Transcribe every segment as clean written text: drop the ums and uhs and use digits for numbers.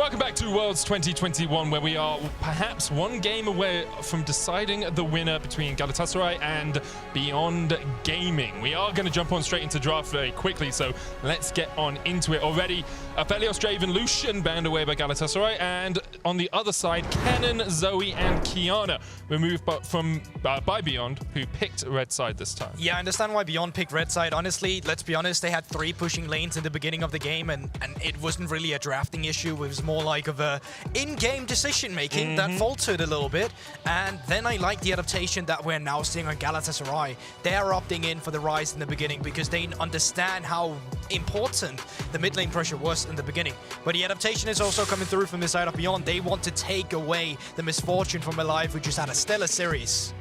Welcome back to Worlds 2021, where we are perhaps one game away from deciding the winner between Galatasaray and Beyond Gaming. We are going to jump on straight into draft very quickly, so let's get on into it. Already, Aphelios, Draven, Lucian banned away by Galatasaray, and on the other side, Kennen, Zoe, and Kiana removed by Beyond, who picked red side this time. Yeah, I understand why Beyond picked red side. Honestly, let's be honest, they had 3 pushing lanes in the beginning of the game, and it wasn't really a drafting issue. It was more like of a in-game decision-making that faltered a little bit. And then I like the adaptation that we're now seeing on Galatasaray. They're opting in for the Ryze in the beginning because they understand how important the mid lane pressure was in the beginning. But the adaptation is also coming through from the side of Beyond. They want to take away the misfortune from Alive, who just had a stellar series.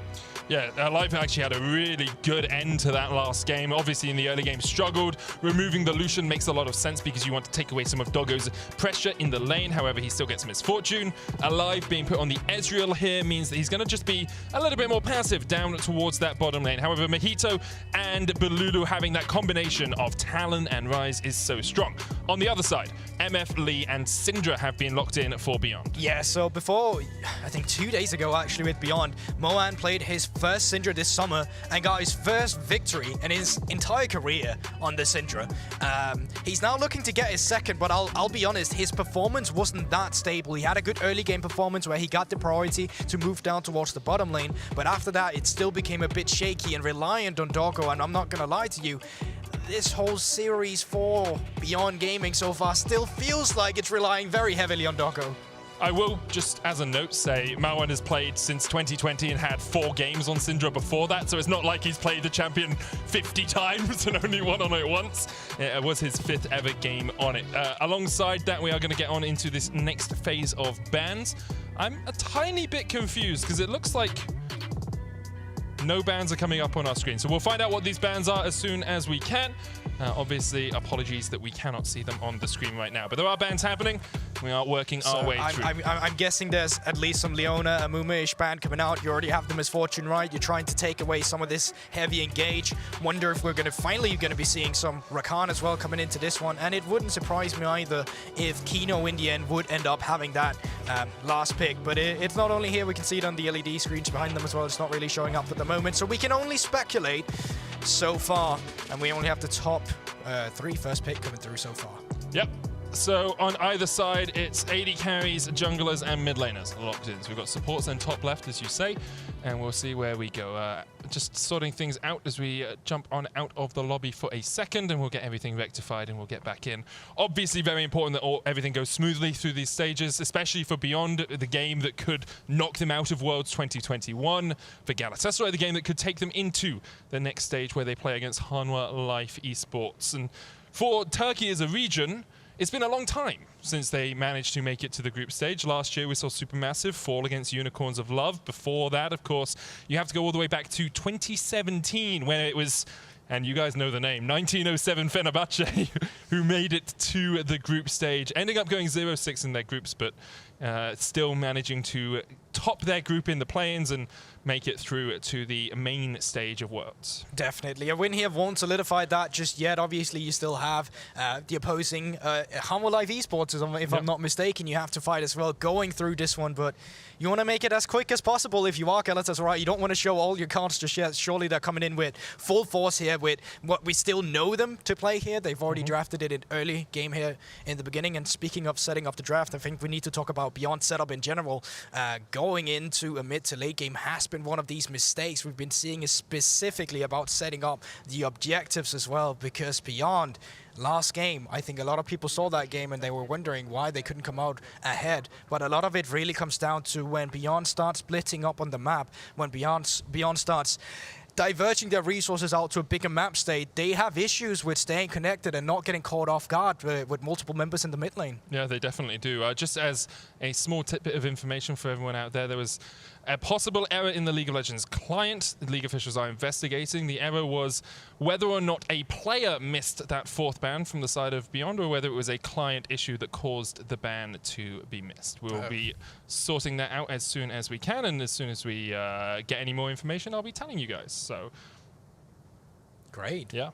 Yeah, Alive actually had a really good end to that last game. Obviously, in the early game, struggled. Removing the Lucian makes a lot of sense because you want to take away some of Doggo's pressure in the lane. However, he still gets Misfortune. Alive being put on the Ezreal here means that he's going to just be a little bit more passive down towards that bottom lane. However, Mojito and Bolulu having that combination of Talon and Ryze is so strong. On the other side, MF, Lee, and Syndra have been locked in for Beyond. Yeah, so before, I think 2 days ago actually with Beyond, Maoan played his first Syndra this summer and got his first victory in his entire career on the Syndra. He's now looking to get his second, but I'll be honest, his performance wasn't that stable. He had a good early game performance where he got the priority to move down towards the bottom lane, but after that it still became a bit shaky and reliant on Doggo, and I'm not gonna lie to you, this whole series for Beyond Gaming so far still feels like it's relying very heavily on Doggo. I will just, as a note, say Maoan has played since 2020 and had 4 games on Syndra before that, so it's not like he's played the champion 50 times and only won on it once. It was his 5th ever game on it. Alongside that, we are going to get on into this next phase of bans. I'm a tiny bit confused because it looks like no bans are coming up on our screen. So we'll find out what these bans are as soon as we can. Obviously, apologies that we cannot see them on the screen right now. But there are bans happening. We are working our way through. I'm guessing there's at least some Leona, Amumu-ish ban coming out. You already have the Misfortune, right? You're trying to take away some of this heavy engage. Wonder if we're finally going to be seeing some Rakan as well coming into this one. And it wouldn't surprise me either if Kino in the end would end up having that last pick. But it's not only here. We can see it on the LED screens behind them as well. It's not really showing up at the moment. So we can only speculate so far. And we only have the top 3 first pick coming through so far. Yep. So on either side, it's AD carries, junglers, and mid laners locked in. So we've got supports and top left, as you say, and we'll see where we go. Just sorting things out as we jump on out of the lobby for a second, and we'll get everything rectified and we'll get back in. Obviously, very important that everything goes smoothly through these stages, especially for Beyond, the game that could knock them out of Worlds 2021. For Galatasaray, the game that could take them into the next stage where they play against Hanwha Life Esports. And for Turkey as a region, it's been a long time since they managed to make it to the group stage. Last year, we saw Supermassive fall against Unicorns of Love. Before that, of course, you have to go all the way back to 2017, when it was, and you guys know the name, 1907 Fenerbahce, who made it to the group stage, ending up going 0-6 in their groups, but still managing to top their group in the play-ins and make it through to the main stage of Worlds. Definitely. A win here won't solidify that just yet. Obviously, you still have the opposing Hanwha Life Esports, if I'm not mistaken. You have to fight as well going through this one, but you want to make it as quick as possible if you are Galatasaray. You don't want to show all your cards just yet. Surely they're coming in with full force here with what we still know them to play here. They've already drafted it in early game here in the beginning. And speaking of setting up the draft, I think we need to talk about Beyond setup in general. Going into a mid to late game has been one of these mistakes we've been seeing, is specifically about setting up the objectives as well, because Beyond last game, I think a lot of people saw that game and they were wondering why they couldn't come out ahead. But a lot of it really comes down to when Beyond starts splitting up on the map, when Beyond starts diverging their resources out to a bigger map state, they have issues with staying connected and not getting caught off guard with multiple members in the mid lane. Yeah, they definitely do. Just as a small tidbit of information for everyone out there, there was a possible error in the League of Legends client. The League officials are investigating. The error was whether or not a player missed that 4th ban from the side of Beyond, or whether it was a client issue that caused the ban to be missed. We will be sorting that out as soon as we can, and as soon as we get any more information, I'll be telling you guys. So, great. Yeah.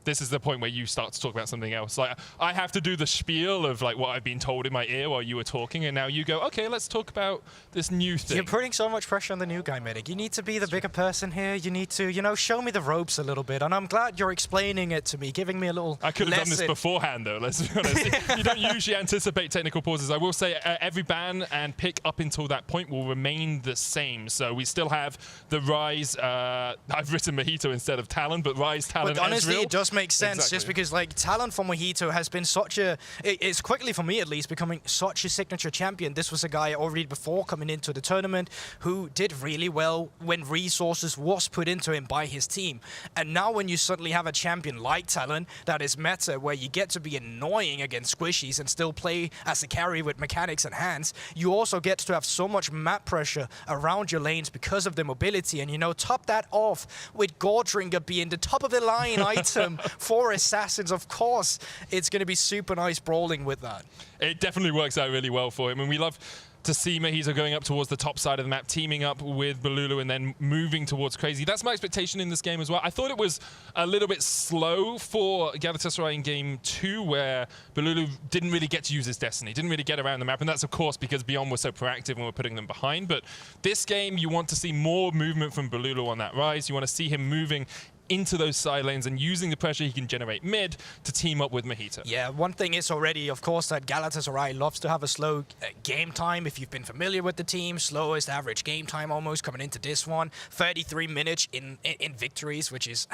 this is the point where you start to talk about something else. Like, I have to do the spiel of like what I've been told in my ear while you were talking, and now you go, okay, let's talk about this new thing. You're putting so much pressure on the new guy, Medic. You need to be the bigger person here. You need to, you know, show me the ropes a little bit. And I'm glad you're explaining it to me, giving me a little I could have lesson. done this beforehand, though, let's be honest. You don't usually anticipate technical pauses. I will say every ban and pick up until that point will remain the same. So we still have the Ryze. I've written Mojito instead of Talon, but Ryze, Talon, But honestly, Ezreal. it does make sense, Exactly. just because like Talon for Mojito has been such a, it's quickly for me at least becoming such a signature champion. This was a guy already before coming into the tournament who did really well when resources was put into him by his team. And now when you suddenly have a champion like Talon that is meta, where you get to be annoying against squishies and still play as a carry with mechanics and hands, you also get to have so much map pressure around your lanes because of the mobility. And you know, top that off with Gordringer being the top of the line item for assassins. Of course, it's going to be super nice brawling with that. It definitely works out really well for him, and we love to see Mojito going up towards the top side of the map, teaming up with Bolulu and then moving towards Crazy. That's my expectation in this game as well. I thought it was a little bit slow for Galatasaray in Game 2, where Bolulu didn't really get to use his Destiny, didn't really get around the map, and that's, of course, because Beyond was so proactive and we're putting them behind. But this game, you want to see more movement from Bolulu on that Ryze. You want to see him moving into those side lanes and using the pressure he can generate mid to team up with Mojito. Yeah, one thing is already, of course, that Galatasaray loves to have a slow game time. If you've been familiar with the team, slowest average game time almost coming into this one. 33 minutes in victories, which is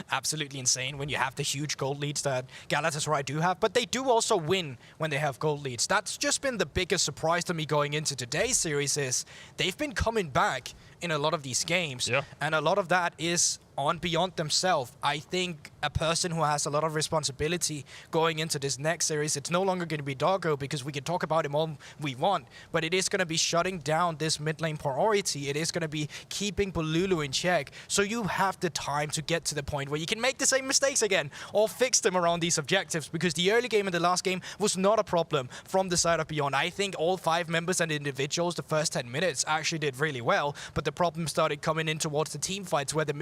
absolutely insane when you have the huge gold leads that Galatasaray do have. But they do also win when they have gold leads. That's just been the biggest surprise to me going into today's series is they've been coming back in a lot of these games. Yeah. And a lot of that is on Beyond themselves. I think a person who has a lot of responsibility going into this next series, it's no longer going to be Doggo, because we can talk about him all we want, but it is going to be shutting down this mid lane priority. It is going to be keeping Bolulu in check, so you have the time to get to the point where you can make the same mistakes again or fix them around these objectives, because the early game and the last game was not a problem from the side of Beyond. I think all 5 members and individuals the first 10 minutes actually did really well, but the problem started coming in towards the team fights, where the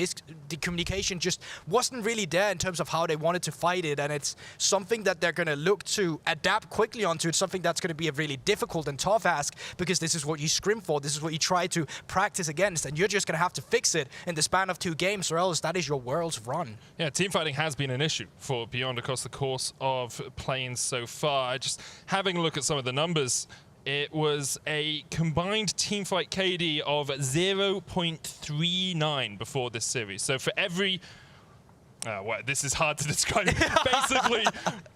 communication just wasn't really there in terms of how they wanted to fight it, and it's something that they're going to look to adapt quickly onto. It's something that's going to be a really difficult and tough ask, because this is what you scrim for, this is what you try to practice against, and you're just going to have to fix it in the span of 2 games, or else that is your world's run. Yeah, team fighting has been an issue for Beyond across the course of playing so far. Just having a look at some of the numbers, it was a combined teamfight KD of 0.39 before this series. So for every... well, this is hard to describe. Basically,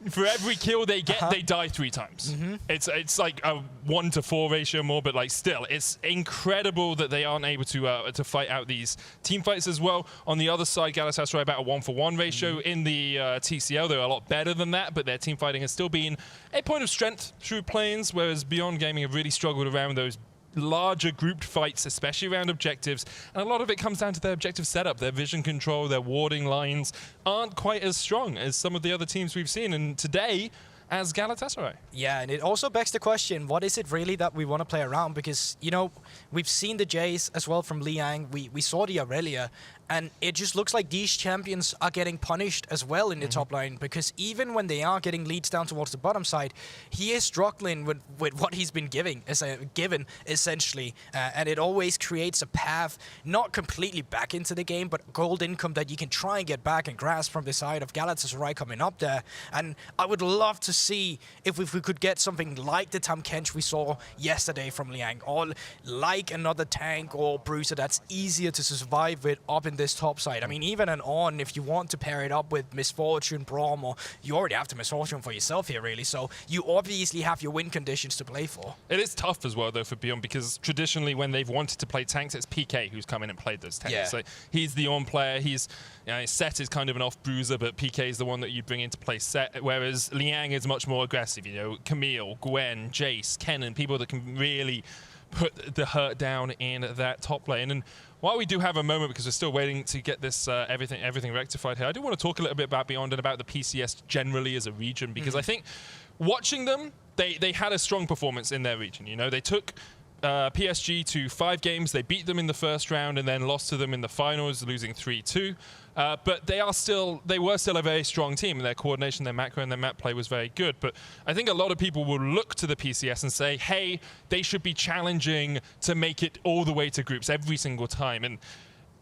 for every kill they get, they die 3 times. It's like a 1-to-4 ratio more, but like still, it's incredible that they aren't able to fight out these team fights as well. On the other side, Galatasaray about a 1-for-1 ratio. In the TCL, they're a lot better than that, but their team fighting has still been a point of strength through planes, whereas Beyond Gaming have really struggled around those larger grouped fights, especially around objectives, and a lot of it comes down to their objective setup. Their vision control, their warding lines aren't quite as strong as some of the other teams we've seen, and today as Galatasaray. Yeah, and it also begs the question, what is it really that we want to play around? Because, you know, we've seen the Jays as well from Liang, we saw the Irelia, and it just looks like these champions are getting punished as well in the top lane, because even when they are getting leads down towards the bottom side, he is struggling with what he's been given essentially, and it always creates a path, not completely back into the game, but gold income that you can try and get back and grasp from the side of Galatasaray coming up there. And I would love to see if we could get something like the Tam Kench we saw yesterday from Liang, or like another tank or bruiser that's easier to survive with up in this top side. I mean, even an On, if you want to pair it up with Misfortune, Braum, or you already have the Misfortune for yourself here, really, so you obviously have your win conditions to play for. It is tough as well, though, for Beyond, because traditionally when they've wanted to play tanks, it's PK who's come in and played those tanks. Yeah. So he's the on player. He's, you know, Set is kind of an off bruiser, but PK is the one that you bring in to play Set, whereas Liang is much more aggressive. You know, Camille, Gwen, Jace, Kennen, people that can really put the hurt down in that top lane. And while we do have a moment, because we're still waiting to get this everything rectified here, I do want to talk a little bit about Beyond and about the PCS generally as a region, because I think watching them, they had a strong performance in their region. You know, they took PSG to 5 games. They beat them in the first round and then lost to them in the finals, losing 3-2. But they were still a very strong team. Their coordination, their macro, and their map play was very good. But I think a lot of people will look to the PCS and say, hey, they should be challenging to make it all the way to groups every single time. And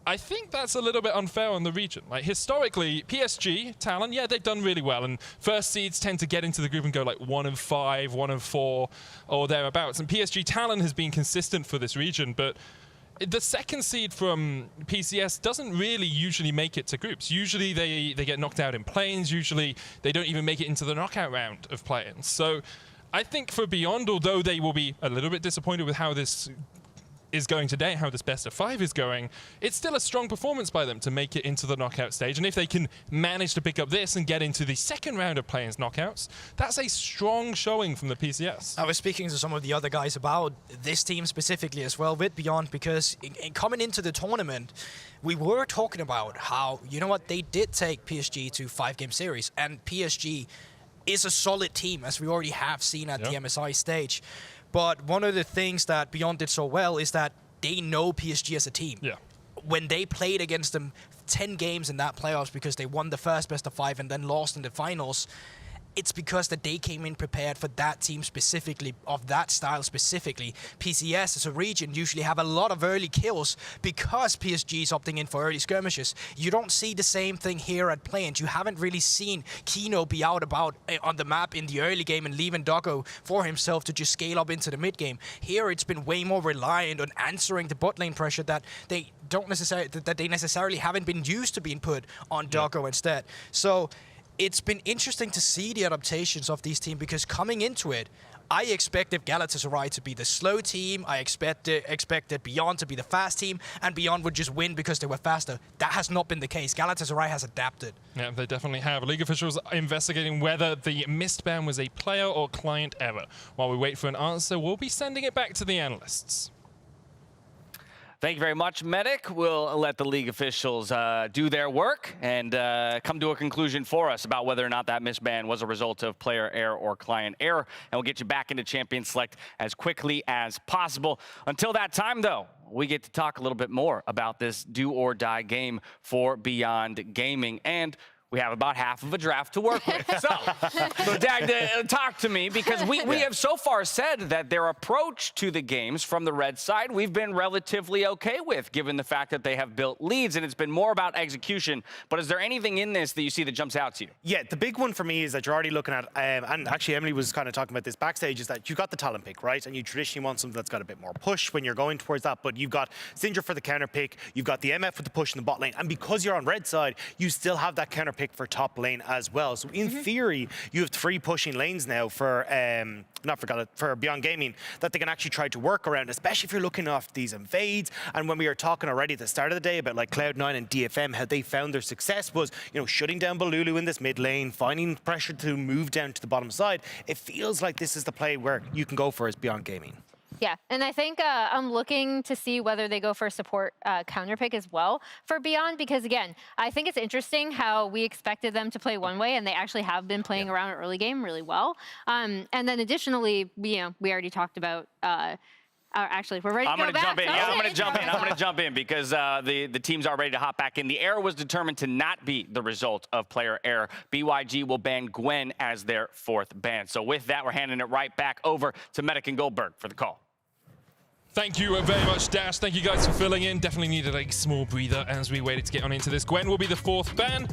I think that's a little bit unfair on the region. Like, historically, PSG, Talon, yeah, they've done really well. And first seeds tend to get into the group and go like 1 of 5, 1 of 4, or thereabouts. And PSG Talon has been consistent for this region, but the second seed from PCS doesn't really usually make it to groups. Usually they get knocked out in play-ins. Usually they don't even make it into the knockout round of play-ins. So I think for Beyond, although they will be a little bit disappointed with how this is going today, how this best of 5 is going, it's still a strong performance by them to make it into the knockout stage. And if they can manage to pick up this and get into the second round of play-ins knockouts, that's a strong showing from the PCS. I was speaking to some of the other guys about this team specifically as well with Beyond, because coming into the tournament, we were talking about how, you know what, they did take PSG to 5-game series, and PSG is a solid team, as we already have seen at the MSI stage. But one of the things that Beyond did so well is that they know PSG as a team. Yeah. When they played against them 10 games in that playoffs because they won the first best of 5 and then lost in the finals, it's because that they came in prepared for that team specifically, of that style specifically. PCS as a region usually have a lot of early kills because PSG is opting in for early skirmishes. You don't see the same thing here at play-ins. You haven't really seen Kino be out about on the map in the early game and leaving Doggo for himself to just scale up into the mid game. Here it's been way more reliant on answering the bot lane pressure that they necessarily haven't been used to being put on Doggo instead. So it's been interesting to see the adaptations of these teams, because coming into it, I expected Galatasaray to be the slow team. I expected Beyond to be the fast team, and Beyond would just win because they were faster. That has not been the case. Galatasaray has adapted. Yeah, they definitely have. League officials are investigating whether the missed ban was a player or client error. While we wait for an answer, we'll be sending it back to the analysts. Thank you very much, Medic. We'll let the league officials do their work and come to a conclusion for us about whether or not that misban was a result of player error or client error. And we'll get you back into Champion Select as quickly as possible. Until that time, though, we get to talk a little bit more about this do-or-die game for Beyond Gaming. And we have about half of a draft to work with. So Dag, talk to me, because we have so far said that their approach to the games from the red side, we've been relatively okay with, given the fact that they have built leads, and it's been more about execution. But is there anything in this that you see that jumps out to you? Yeah, the big one for me is that you're already looking at, and actually Emily was kind of talking about this backstage, is that you got the Talon pick, right? And you traditionally want something that's got a bit more push when you're going towards that, but you've got Syndra for the counter pick, you've got the MF with the push in the bot lane, and because you're on red side, you still have that counter pick for top lane as well. So in theory, you have 3 pushing lanes now for for Beyond Gaming that they can actually try to work around, especially if you're looking after these invades. And when we were talking already at the start of the day about like Cloud9 and DFM, how they found their success was, you know, shutting down Bolulu in this mid lane, finding pressure to move down to the bottom side. It feels like this is the play where you can go for as Beyond Gaming. Yeah, and I think I'm looking to see whether they go for a support counter pick as well for Beyond, because again, I think it's interesting how we expected them to play one way and they actually have been playing around an early game really well. And then additionally, we already talked about actually, we're ready to go back. I'm going to jump in because the teams are ready to hop back in. The error was determined to not be the result of player error. BYG will ban Gwen as their 4th ban. So with that, we're handing it right back over to Medic and Goldberg for the call. Thank you very much, Dash. Thank you guys for filling in. Definitely needed a small breather as we waited to get on into this. Gwen will be the 4th ban.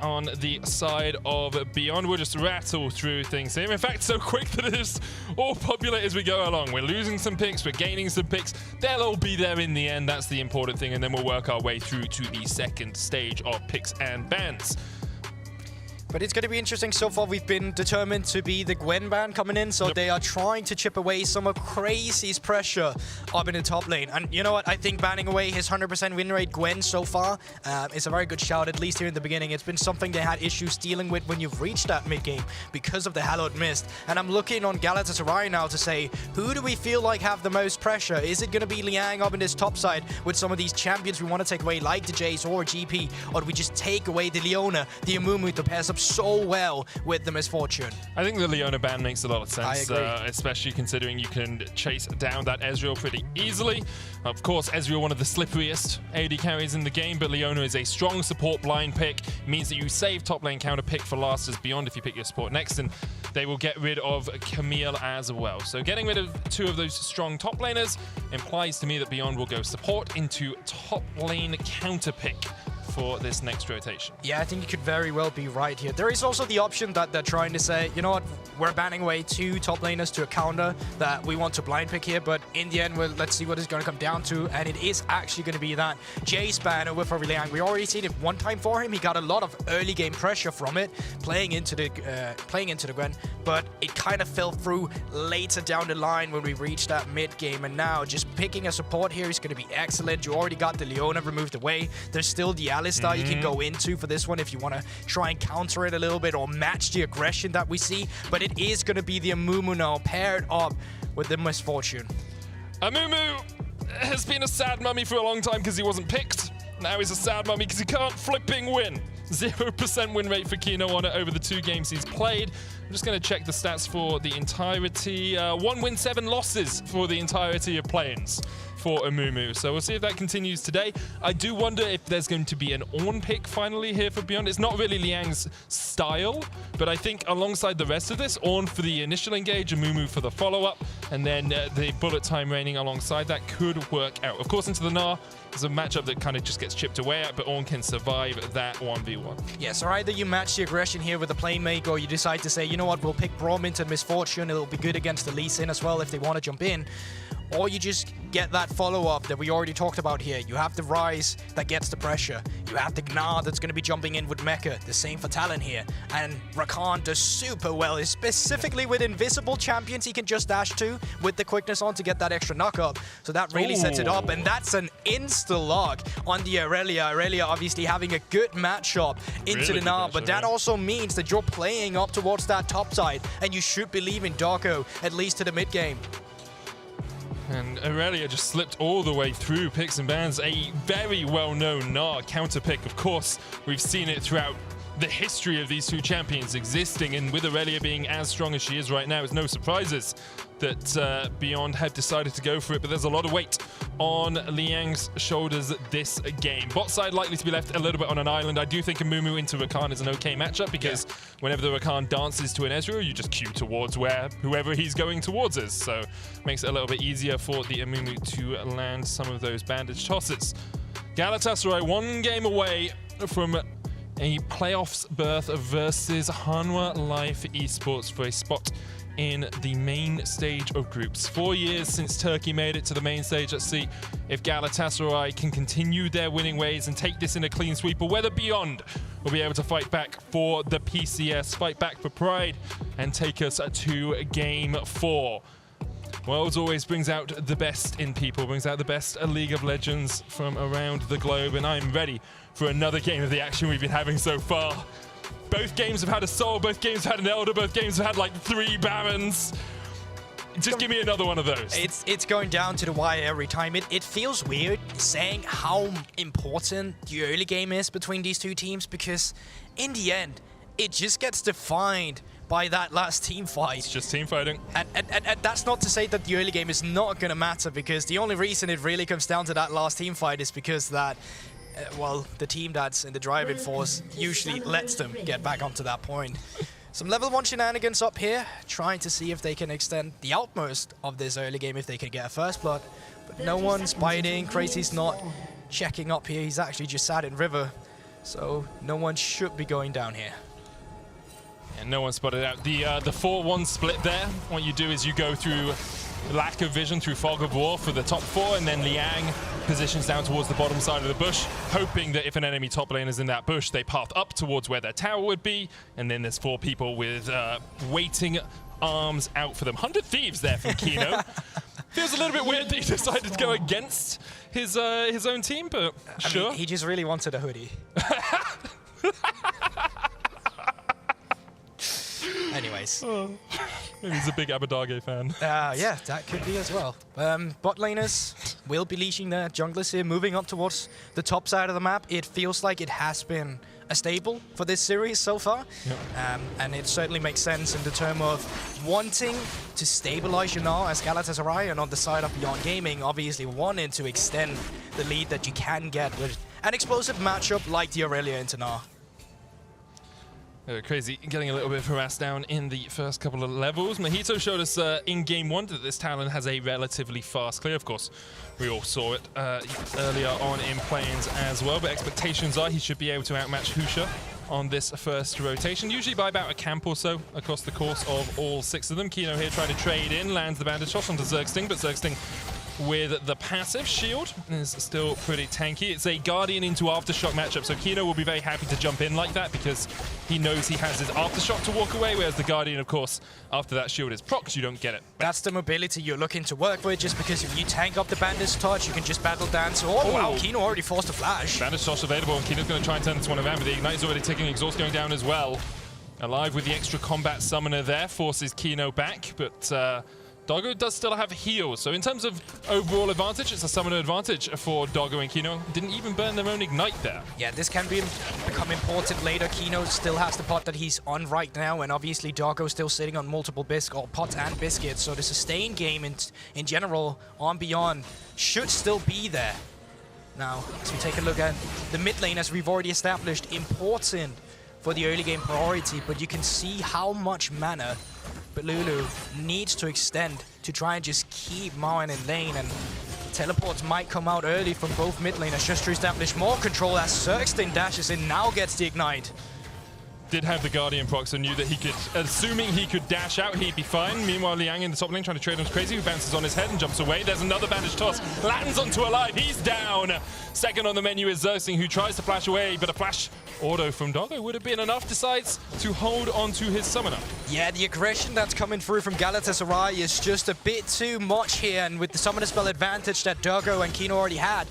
On the side of Beyond, we'll just rattle through things here. In fact, so quick that it is all populate as we go along. We're losing some picks, we're gaining some picks. They'll all be there in the end. That's the important thing. And then we'll work our way through to the second stage of picks and bans. But it's going to be interesting. So far, we've been determined to be the Gwen ban coming in, so they are trying to chip away some of Crazy's pressure up in the top lane. And you know what? I think banning away his 100% win rate Gwen so far is a very good shout, at least here in the beginning. It's been something they had issues dealing with when you've reached that mid-game because of the Hallowed Mist. And I'm looking on Galatasaray now to say, who do we feel like have the most pressure? Is it going to be Liang up in this top side with some of these champions we want to take away, like the Jace or GP? Or do we just take away the Leona, the Amumu to pass up so well with the Misfortune. I think the Leona ban makes a lot of sense, I agree. especially considering you can chase down that Ezreal pretty easily. Of course, Ezreal, one of the slipperiest AD carries in the game, but Leona is a strong support blind pick. It means that you save top lane counter pick for last as Beyond if you pick your support next, and they will get rid of Camille as well. So getting rid of two of those strong top laners implies to me that Beyond will go support into top lane counter pick for this next rotation. Yeah, I think you could very well be right here. There is also the option that they're trying to say, you know what, we're banning away 2 top laners to a counter that we want to blind pick here, but in the end, well, let's see what it's going to come down to, and it is actually going to be that Jace ban over for Liang. We already seen it one time for him. He got a lot of early game pressure from it, playing into the Gwen, but it kind of fell through later down the line when we reached that mid game, and now just picking a support here is going to be excellent. You already got the Leona removed away. There's still the Alistar you can go into for this one if you want to try and counter it a little bit or match the aggression that we see, but it is going to be the Amumu now paired up with the Misfortune. Amumu has been a sad mummy for a long time because he wasn't picked. Now he's a sad mummy because he can't flipping win. 0% win rate for Kino on it over the 2 games he's played. I'm just going to check the stats for the entirety. 1 win, 7 losses for the entirety of play-ins for Amumu. So we'll see if that continues today. I do wonder if there's going to be an Ornn pick finally here for Beyond. It's not really Liang's style, but I think alongside the rest of this, Ornn for the initial engage, Amumu for the follow-up, and then the bullet time raining alongside that could work out. Of course, into the Gnar is a matchup that kind of just gets chipped away at, but Ornn can survive that 1v1. Yeah, so either you match the aggression here with the Playmake, or you decide to say, you know what, we'll pick Braum into Misfortune. It'll be good against the Lee Sin as well if they want to jump in. Or you just get that follow-up that we already talked about here. You have the Ryze that gets the pressure. You have the Gnar that's going to be jumping in with Mecha. The same for Talon here. And Rakan does super well, specifically with invisible champions he can just dash to with the quickness on to get that extra knock-up. So that really sets it up, and that's an insta-lock on the Irelia. Irelia obviously having a good matchup into the Gnar, but that also means that you're playing up towards that top side, and you should be leaving Doggo at least to the mid-game. And Irelia just slipped all the way through picks and bans. A very well-known Gnar counter pick. Of course, we've seen it throughout the history of these 2 champions existing, and with Irelia being as strong as she is right now, it's no surprises that Beyond have decided to go for it, but there's a lot of weight on Liang's shoulders this game. Bot side likely to be left a little bit on an island. I do think Amumu into Rakan is an okay matchup because whenever the Rakan dances to an Ezreal, you just queue towards where whoever he's going towards is. So makes it a little bit easier for the Amumu to land some of those bandage tosses. Galatasaray 1 game away from a playoffs berth versus Hanwha Life Esports for a spot in the main stage of groups. 4 years since Turkey made it to the main stage. Let's see if Galatasaray can continue their winning ways and take this in a clean sweep, or whether Beyond will be able to fight back for the PCS, fight back for pride, and take us to game 4. Worlds always brings out the best in people, brings out the best League of Legends from around the globe, and I'm ready for another game of the action we've been having so far. Both games have had a Soul, both games have had an Elder, both games have had like 3 Barons. Just give me another one of those. It's going down to the wire every time. It feels weird saying how important the early game is between these 2 teams, because in the end, it just gets defined by that last team fight. It's just team fighting. And that's not to say that the early game is not going to matter, because the only reason it really comes down to that last team fight is because that, well, the team that's in the driving force usually lets them get back onto that point. Some level 1 shenanigans up here, trying to see if they can extend the outmost of this early game if they can get a first blood. But no one's biting. Crazy's not checking up here. He's actually just sat in river. So no one should be going down here. And no one spotted out the 4-1 split there. What you do is you go through lack of vision through Fog of War for the top 4, and then Liang positions down towards the bottom side of the bush, hoping that if an enemy top lane is in that bush, they path up towards where their tower would be, and then there's 4 people with waiting arms out for them. 100 Thieves there from Kino. Feels a little bit weird that he decided to go against his own team, but sure. I mean, he just really wanted a hoodie. Anyways. Maybe he's a big Abadage fan. Yeah, that could be as well. Bot laners will be leashing their junglers here, moving up towards the top side of the map. It feels like it has been a staple for this series so far. Yep. And it certainly makes sense in the term of wanting to stabilize your Gnar as Galatasaray, and on the side of Beyond Gaming, obviously wanting to extend the lead that you can get with an explosive matchup like the Irelia into Gnar. Crazy getting a little bit harassed down in the first couple of levels. Mojito showed us in game 1 that this Talon has a relatively fast clear. Of course, we all saw it earlier on in play-ins as well, but expectations are he should be able to outmatch Husha on this first rotation, usually by about a camp or so across the course of all 6 of them. Kino here trying to trade in, lands the bandage shot onto Zergsting, but Zergsting with the passive shield is still pretty tanky. It's a Guardian into Aftershock matchup, so Kino will be very happy to jump in like that because he knows he has his Aftershock to walk away, whereas the Guardian, of course, after that shield is procced, you don't get it. That's the mobility you're looking to work with, just because if you tank up the bandage touch, you can just battle dance. Oh, wow, Kino already forced a flash. Bandage touch available, and Kino's going to try and turn this one around, but the Ignite is already ticking, exhaust going down as well. Alive with the extra combat summoner there, forces Kino back, but Doggo does still have heals, so in terms of overall advantage, it's a summoner advantage for Doggo and Kino. Didn't even burn their own Ignite there. Yeah, this can become important later. Kino still has the pot that he's on right now, and obviously Doggo still sitting on multiple pots and biscuits, so the sustain game in general on Beyond should still be there. Now, as we take a look at the mid lane, as we've already established, important for the early game priority, but you can see how much mana Bolulu needs to extend to try and just keep Maoan in lane, and teleports might come out early from both mid laners just to establish more control as Zergsting dashes in, now gets the Ignite. Did have the Guardian proc, so knew that he could, assuming he could dash out, he'd be fine. Meanwhile, Liang in the top lane trying to trade him crazy, who bounces on his head and jumps away. There's another bandage toss, lands onto Alive, he's down. Second on the menu is Zergsting, who tries to flash away, but a flash auto from Doggo would have been enough, decides to hold onto his summoner. Yeah, the aggression that's coming through from Galatasaray is just a bit too much here, and with the summoner spell advantage that Doggo and Kino already had,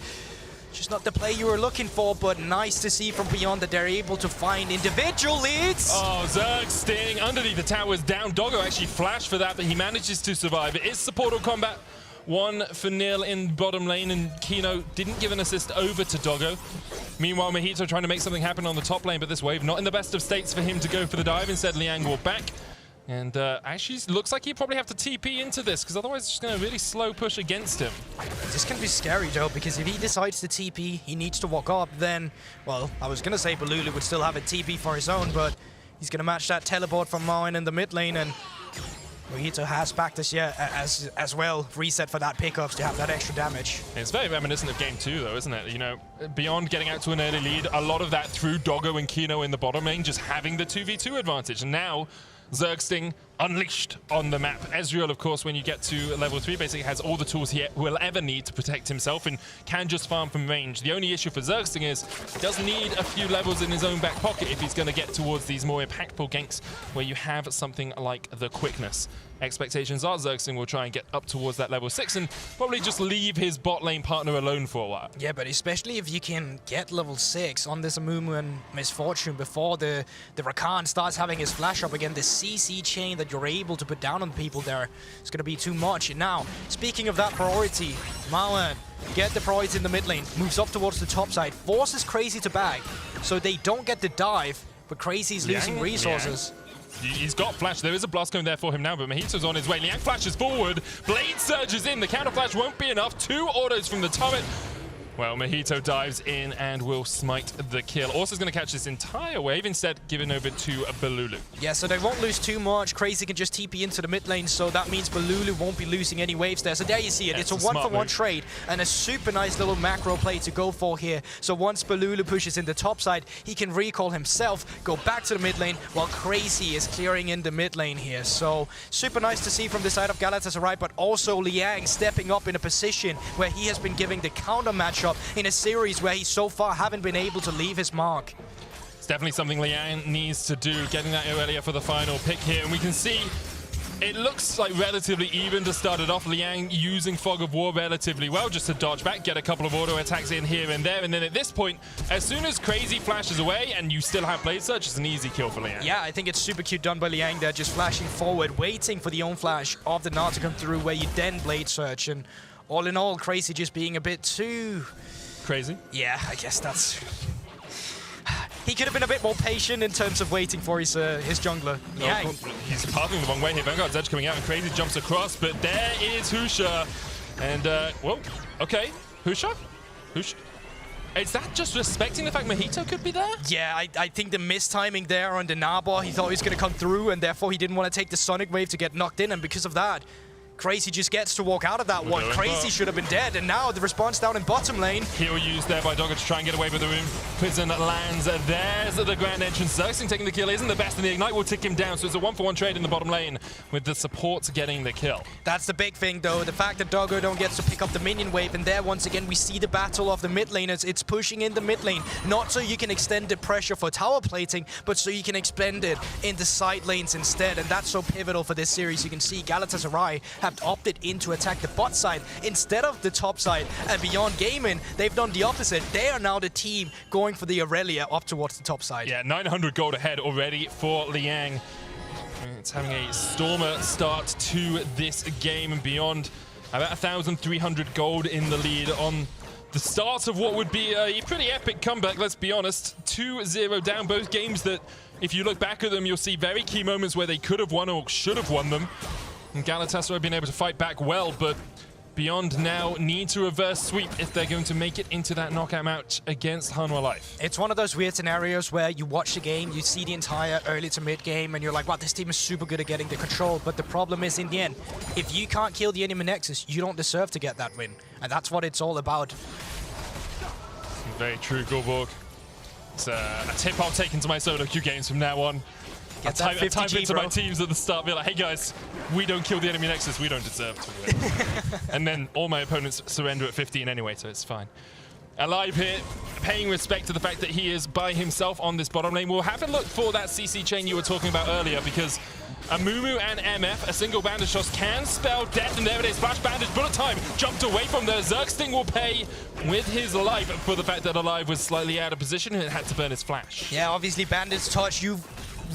just not the play you were looking for, but nice to see from Beyond that they're able to find individual leads. Oh, Zergsting underneath the towers down. Doggo actually flashed for that, but he manages to survive. It is supportal combat. 1-0 in bottom lane, and Kino didn't give an assist over to Doggo. Meanwhile, Mojito trying to make something happen on the top lane, but this wave not in the best of states for him to go for the dive. Instead, Liang will back. And actually, looks like he'd probably have to TP into this, because otherwise it's just going to really slow push against him. This can be scary, though, because if he decides to TP, he needs to walk up, then, well, I was going to say Bolulu would still have a TP for his own, but he's going to match that teleport from Maoan in the mid lane, and Mojito has backed us as well, reset for that pickups to have that extra damage. It's very reminiscent of game 2, though, isn't it? You know, Beyond getting out to an early lead, a lot of that through Doggo and Kino in the bottom lane, just having the 2v2 advantage. And now, Zergsting unleashed on the map. Ezreal, of course, when you get to level 3, basically has all the tools he will ever need to protect himself and can just farm from range. The only issue for Zergsting is he does need a few levels in his own back pocket if he's going to get towards these more impactful ganks where you have something like the quickness. Expectations are Zergsting will try and get up towards that level 6 and probably just leave his bot lane partner alone for a while. Yeah, but especially if you can get level 6 on this Amumu and Misfortune before the Rakan starts having his flash up again, the CC chain that you're able to put down on people there is going to be too much. And now, speaking of that priority, Maoan get the priority in the mid lane, moves up towards the top side, forces Crazy to back, so they don't get the dive, but Crazy's losing resources. He's got flash. There is a blast going there for him now, but Mojito's on his way. Liang flashes forward. Blade surges in. The counter flash won't be enough. 2 autos from the turret. Well, Mojito dives in and will smite the kill. Also going to catch this entire wave, instead given over to Bolulu. Yeah, so they won't lose too much. Crazy can just TP into the mid lane, so that means Bolulu won't be losing any waves there. So there you see it. It's a one-for-one trade and a super nice little macro play to go for here. So once Bolulu pushes in the top side, he can recall himself, go back to the mid lane, while Crazy is clearing in the mid lane here. So super nice to see from the side of Galatasaray, but also Liang stepping up in a position where he has been giving the counter matchup in a series where he so far haven't been able to leave his mark. It's definitely something Liang needs to do, getting that Irelia for the final pick here. And we can see it looks like relatively even to start it off. Liang using Fog of War relatively well just to dodge back, get a couple of auto attacks in here and there. And then at this point, as soon as Crazy flashes away and you still have Blade Surge, it's an easy kill for Liang. Yeah, I think it's super cute done by Liang there, just flashing forward, waiting for the own flash of the Gnar to come through where you then Blade Surge. And all in all, Crazy just being a bit too... Crazy? Yeah, I guess that's... He could have been a bit more patient in terms of waiting for his jungler. Yeah. He's pathing the wrong way here. Vanguard's Edge coming out and Crazy jumps across, but there is Husha. And, whoa, okay. Husha? Is that just respecting the fact Mojito could be there? Yeah, I think the mistiming there on the Nabor, he thought he was going to come through, and therefore he didn't want to take the Sonic Wave to get knocked in, and because of that, Crazy just gets to walk out of that one. Crazy should have been dead, and now the response down in bottom lane. Heal used there by Doggo to try and get away with the room. Prison lands. There's the grand entrance. Zergsting taking the kill isn't the best, and the Ignite will tick him down, so it's a 1-for-1 trade in the bottom lane with the support getting the kill. That's the big thing, though. The fact that Doggo don't get to pick up the minion wave, and there, once again, we see the battle of the mid laners. It's pushing in the mid lane, not so you can extend the pressure for tower plating, but so you can expend it in the side lanes instead, and that's so pivotal for this series. You can see Galatasaray have opted into attack the bot side instead of the top side, and Beyond Gaming, they've done the opposite. They are now the team going for the Irelia up towards the top side. Yeah, 900 gold ahead already for Liang. It's having a stormer start to this game, and Beyond about 1,300 gold in the lead on the start of what would be a pretty epic comeback, let's be honest. 2-0 down, both games that, if you look back at them, you'll see very key moments where they could have won or should have won them. And Galatasaray have been able to fight back well, but Beyond now need to reverse sweep if they're going to make it into that knockout match against Hanwha Life. It's one of those weird scenarios where you watch the game, you see the entire early to mid game, and you're like, wow, this team is super good at getting the control. But the problem is, in the end, if you can't kill the enemy nexus, you don't deserve to get that win. And that's what it's all about. Very true, Gulborg. It's a tip I'll take into my solo queue games from now on. I type it to my teams at the start, be like, hey guys, we don't kill the enemy nexus, we don't deserve to win. And then all my opponents surrender at 15 anyway, so it's fine. Alive here, paying respect to the fact that he is by himself on this bottom lane. We'll have a look for that CC chain you were talking about earlier, because Amumu and MF, a single bandage toss can spell death, and there it is, flash bandage, bullet time, jumped away from there. Zergsting will pay with his life for the fact that Alive was slightly out of position and had to burn his flash. Yeah, obviously bandage touch, you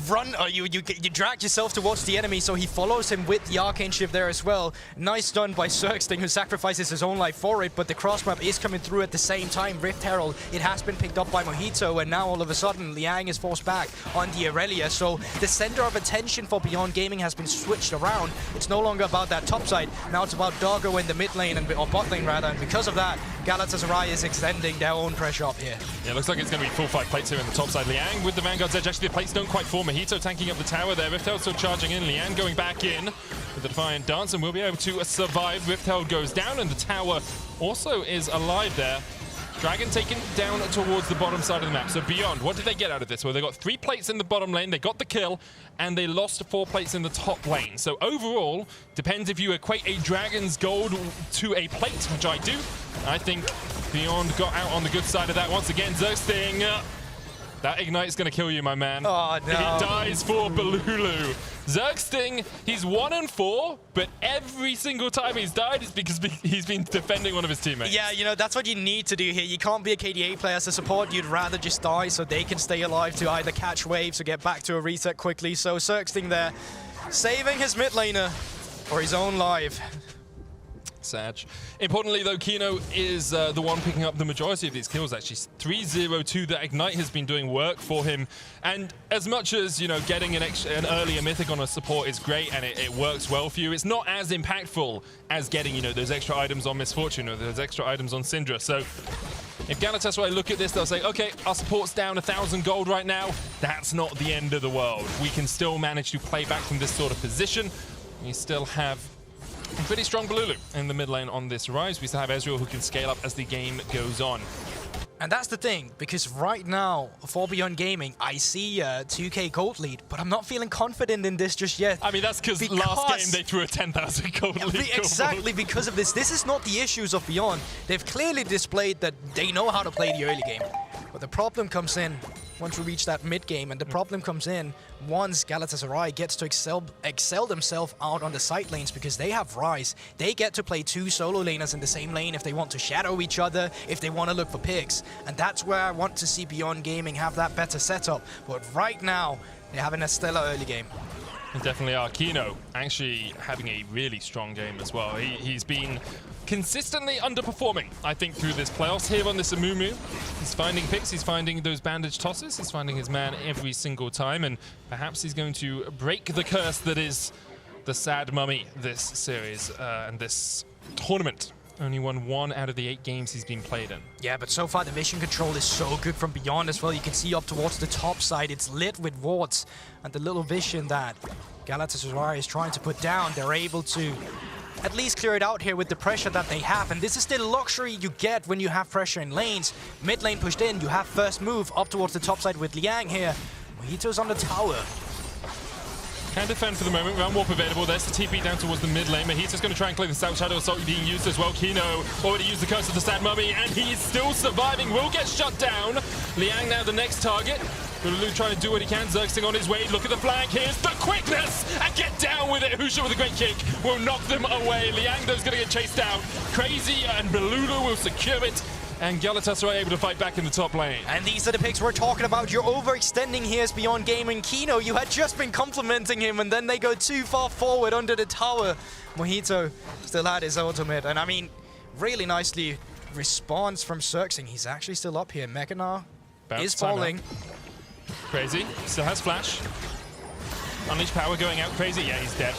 run, or you drag yourself towards the enemy, so he follows him with the Arcane Shift there as well. Nice done by Zergsting, who sacrifices his own life for it, but the cross map is coming through at the same time. Rift Herald, it has been picked up by Mojito, and now all of a sudden Liang is forced back on the Irelia, so the center of attention for Beyond Gaming has been switched around. It's no longer about that top side, now it's about Doggo in the mid lane, or bot lane rather, and because of that, Galatasaray is extending their own pressure up here. Yeah, it looks like it's going to be full 5 plates here in the top side. Liang with the Vanguard's Edge. Actually, the plates don't quite form. Mojito tanking up the tower there. Rift Herald still charging in. Liang going back in with the Defiant Dance, and will be able to survive. Rift Herald goes down, and the tower also is alive there. Dragon taken down towards the bottom side of the map. So Beyond, what did they get out of this? Well, they got 3 plates in the bottom lane, they got the kill, and they lost 4 plates in the top lane. So overall, depends if you equate a Dragon's gold to a plate, which I do. I think Beyond got out on the good side of that. Once again, Zergsting, that Ignite's gonna kill you, my man. Oh, no. He dies for Bolulu. Zergsting, he's 1-4, but every single time he's died is because he's been defending one of his teammates. Yeah, you know, that's what you need to do here. You can't be a KDA player as a support. You'd rather just die so they can stay alive to either catch waves or get back to a reset quickly. So Zergsting there, saving his mid laner for his own life. Sad. Importantly, though, Kino is the one picking up the majority of these kills, actually. 3-0-2, that Ignite has been doing work for him. And as much as, you know, getting an earlier mythic on a support is great and it works well for you, it's not as impactful as getting, you know, those extra items on Misfortune or those extra items on Syndra. So if Galatasaray look at this, they'll say, okay, our support's down 1,000 gold right now. That's not the end of the world. We can still manage to play back from this sort of position. We still have pretty strong Bolulu in the mid lane on this Ryze. We still have Ezreal who can scale up as the game goes on. And that's the thing, because right now, for Beyond Gaming, I see a 2k gold lead, but I'm not feeling confident in this just yet. I mean, that's because last game they threw a 10,000 gold lead. Exactly, because of this. This is not the issues of Beyond. They've clearly displayed that they know how to play the early game. But the problem comes in once we reach that mid game, and the problem comes in once Galatasaray gets to excel themselves out on the side lanes, because they have Ryze. They get to play 2 solo laners in the same lane if they want to shadow each other, if they want to look for picks. And that's where I want to see Beyond Gaming have that better setup. But right now, they're having a stellar early game. They definitely are. Kino actually having a really strong game as well. He's been consistently underperforming, I think, through this playoffs here on this Amumu. He's finding picks, he's finding those bandage tosses, he's finding his man every single time, and perhaps he's going to break the curse that is the sad mummy this series and this tournament. Only won 1 out of the 8 games he's been played in. Yeah, but so far the mission control is so good from beyond as well. You can see up towards the top side, it's lit with wards. And the little vision that Galatasaray is trying to put down, they're able to at least clear it out here with the pressure that they have. And this is the luxury you get when you have pressure in lanes. Mid lane pushed in, you have first move up towards the top side with Liang here. Mojito's on the tower. Can defend for the moment. Realm Warp available. There's the TP down towards the mid lane. Mojito's going to try and clear the South Shadow Assault being used as well. Kino already used the Curse of the Sad Mummy, and he's still surviving. Will get shut down. Liang now the next target. Bolulu trying to do what he can. Zergsting on his way. Look at the flank. Here's the quickness. And get down with it. Husha with a great kick will knock them away. Liang though's going to get chased down. Crazy and Bolulu will secure it. And Galatasaray able to fight back in the top lane. And these are the picks we're talking about. You're overextending here as Beyond Gaming. Kino, you had just been complimenting him, and then they go too far forward under the tower. Mojito still had his ultimate. And I mean, really nicely response from Zergsting. He's actually still up here. Gnar is falling. Crazy, still has flash. Unleash power going out. Crazy, yeah, he's dead.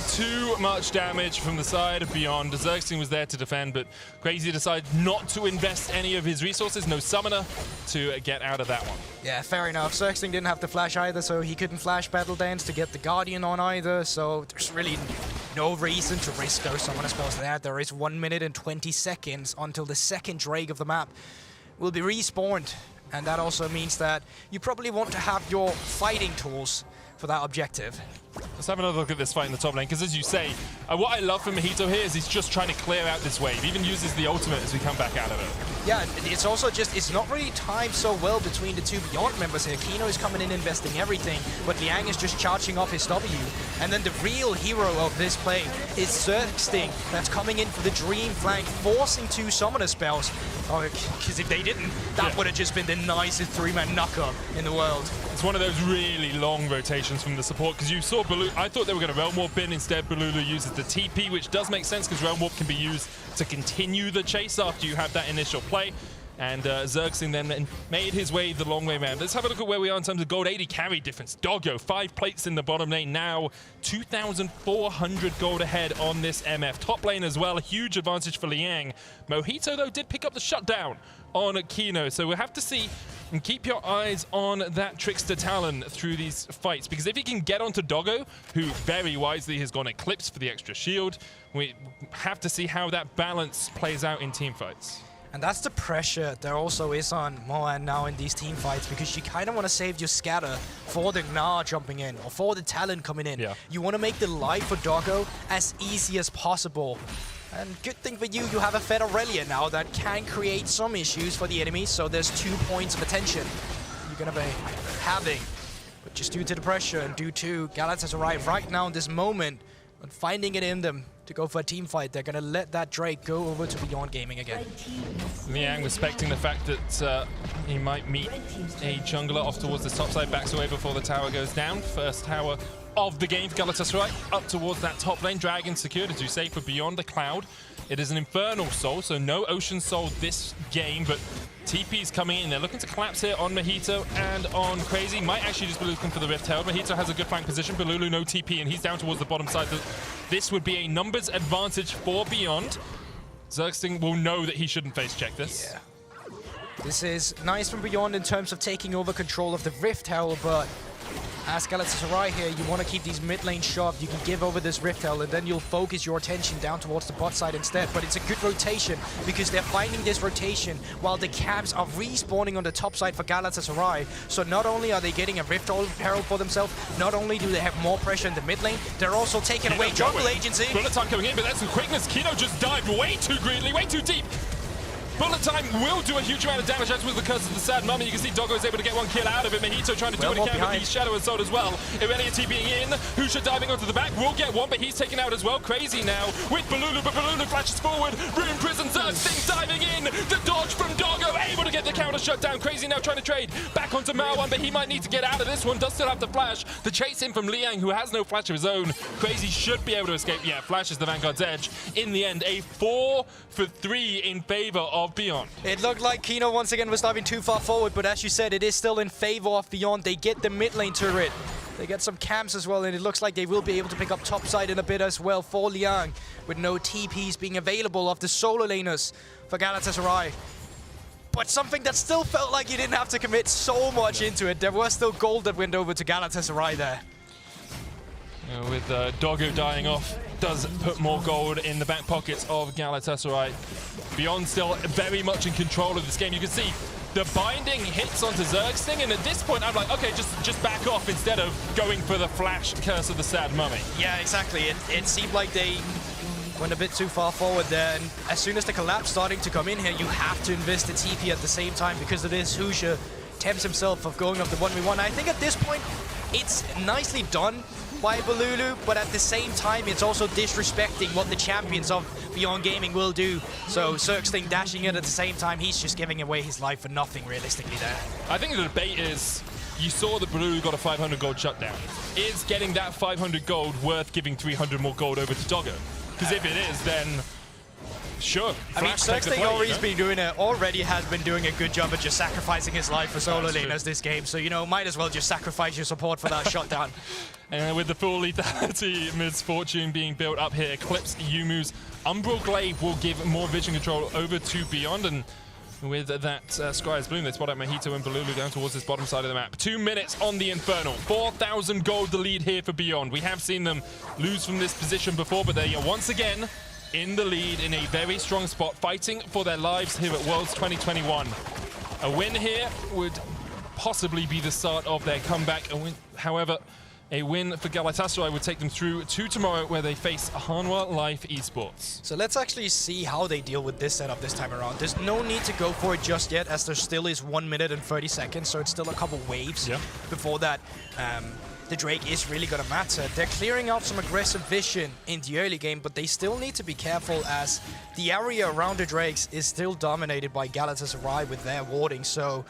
Too much damage from the side of Beyond. Zergsting was there to defend, but Crazy decided not to invest any of his resources. No summoner to get out of that one. Yeah, fair enough. Zergsting didn't have the flash either, so he couldn't flash Battle Dance to get the Guardian on either, so there's really no reason to risk those summoner spells there. There is 1 minute and 20 seconds until the second Drake of the map will be respawned. And that also means that you probably want to have your fighting tools for that objective. Let's have another look at this fight in the top lane, because as you say, what I love from Mojito here is he's just trying to clear out this wave. He even uses the ultimate as we come back out of it. Yeah, it's also just, it's not really timed so well between the two Beyond members here. Kino is coming in investing everything, but Liang is just charging off his W. And then the real hero of this play is Zergsting, that's coming in for the Dream flank, forcing 2 summoner spells. Oh, because if they didn't, that would have just been the nicest 3-man knock-up in the world. It's one of those really long rotations from the support, because you saw Bolulu. I thought they were going to Realm Warp in. Instead, Bolulu uses the TP, which does make sense because Realm Warp can be used to continue the chase after you have that initial play. And Zergsting then made his way the long way around. Let's have a look at where we are in terms of gold. 80 carry difference. Doggo, 5 plates in the bottom lane. Now 2,400 gold ahead on this MF. Top lane as well. A huge advantage for Liang. Mojito, though, did pick up the shutdown on Kino. So we'll have to see and keep your eyes on that Trickster Talon through these fights. Because if he can get onto Doggo, who very wisely has gone Eclipse for the extra shield, we have to see how that balance plays out in team fights. And that's the pressure there also is on Maoan now in these team fights, because you kind of want to save your scatter for the Gnar jumping in or for the Talon coming in. Yeah. You want to make the life for Doggo as easy as possible. And good thing for you, you have a fed Irelia now that can create some issues for the enemy, so there's 2 points of attention you're going to be having. But just due to the pressure and due to Galatasaray right now in this moment, and finding it in them to go for a team fight, they're going to let that Drake go over to Beyond Gaming again. Liang respecting the fact that he might meet a jungler off towards the top side, backs away before the tower goes down. First tower of the game for Galatasaray, up towards that top lane. Dragon secured, as you say, for Beyond the Cloud. It is an Infernal Soul, so no Ocean Soul this game, but TP's coming in. They're looking to collapse here on Mojito and on Crazy. Might actually just be looking for the Rift Herald. Mojito has a good flank position. Bolulu no TP, and he's down towards the bottom side. This would be a numbers advantage for Beyond. Zergsting will know that he shouldn't face check this. Yeah. This is nice from Beyond in terms of taking over control of the Rift Herald, but as Galatasaray here, you want to keep these mid lane sharp. You can give over this Rift Herald, and then you'll focus your attention down towards the bot side instead. But it's a good rotation, because they're finding this rotation while the cabs are respawning on the top side for Galatasaray. So not only are they getting a Rift Herald for themselves, not only do they have more pressure in the mid lane, they're also taking away jungle agency. Bullet time coming in, but that's some quickness. Kino just dived way too greedily, way too deep. Bullet time will do a huge amount of damage, as with the Curse of the Sad Mummy. You can see Doggo is able to get one kill out of it. Mojito trying to do what he can with the Shadow Assault as well. Irelia TPing in. Husha diving onto the back. Will get one, but he's taken out as well. Crazy now with Bolulu, but Bolulu flashes forward. Rune Prison Zergsting diving in. The dodge from Doggo, able to get the counter shut down. Crazy now trying to trade back onto Maoan, but he might need to get out of this one. Does still have the flash. The chase in from Liang, who has no flash of his own. Crazy should be able to escape. Yeah, flashes the Vanguard's edge. In the end, a 4 for 3 in favor of Beyond. It looked like Kino once again was diving too far forward, but as you said, it is still in favor of Beyond. They get the mid lane turret. They get some camps as well, and it looks like they will be able to pick up top side in a bit as well for Liang, with no TPs being available of the solo laners for Galatasaray. But something that still felt like you didn't have to commit so much into it. There was still gold that went over to Galatasaray there. With Doggo dying off, does put more gold in the back pockets of Galatasaray. Beyond still very much in control of this game. You can see the binding hits onto Zergsting, and at this point I'm like, okay, just back off instead of going for the flash Curse of the Sad Mummy. Yeah, exactly. It seemed like they went a bit too far forward there, and as soon as the collapse starting to come in here, you have to invest the TP at the same time, because it is Husha tempts himself of going off the 1v1. I think at this point, it's nicely done by Bolulu, but at the same time, it's also disrespecting what the champions of Beyond Gaming will do. So Zergsting dashing in at the same time, he's just giving away his life for nothing, realistically, there. I think the debate is, you saw that Bolulu got a 500 gold shutdown. Is getting that 500 gold worth giving 300 more gold over to Doggo? Because if it is, then sure. I mean, Zergsting already has been doing a good job of just sacrificing his life for solo laners this game. So, you know, might as well just sacrifice your support for that shutdown. And with the full lethality misfortune being built up here, Eclipse Yumu's Umbral Glaive will give more vision control over to Beyond, and with that Scryer's Bloom, they spot out Mojito and Bolulu down towards this bottom side of the map. 2 minutes on the Infernal. 4,000 gold the lead here for Beyond. We have seen them lose from this position before, but they are once again in the lead in a very strong spot, fighting for their lives here at Worlds 2021. A win here would possibly be the start of their comeback. However, a win for Galatasaray would take them through to tomorrow, where they face Hanwha Life Esports. So let's actually see how they deal with this setup this time around. There's no need to go for it just yet, as there still is 1 minute and 30 seconds, so it's still a couple waves before that. The Drake is really going to matter. They're clearing out some aggressive vision in the early game, but they still need to be careful, as the area around the Drakes is still dominated by Galatasaray with their warding. So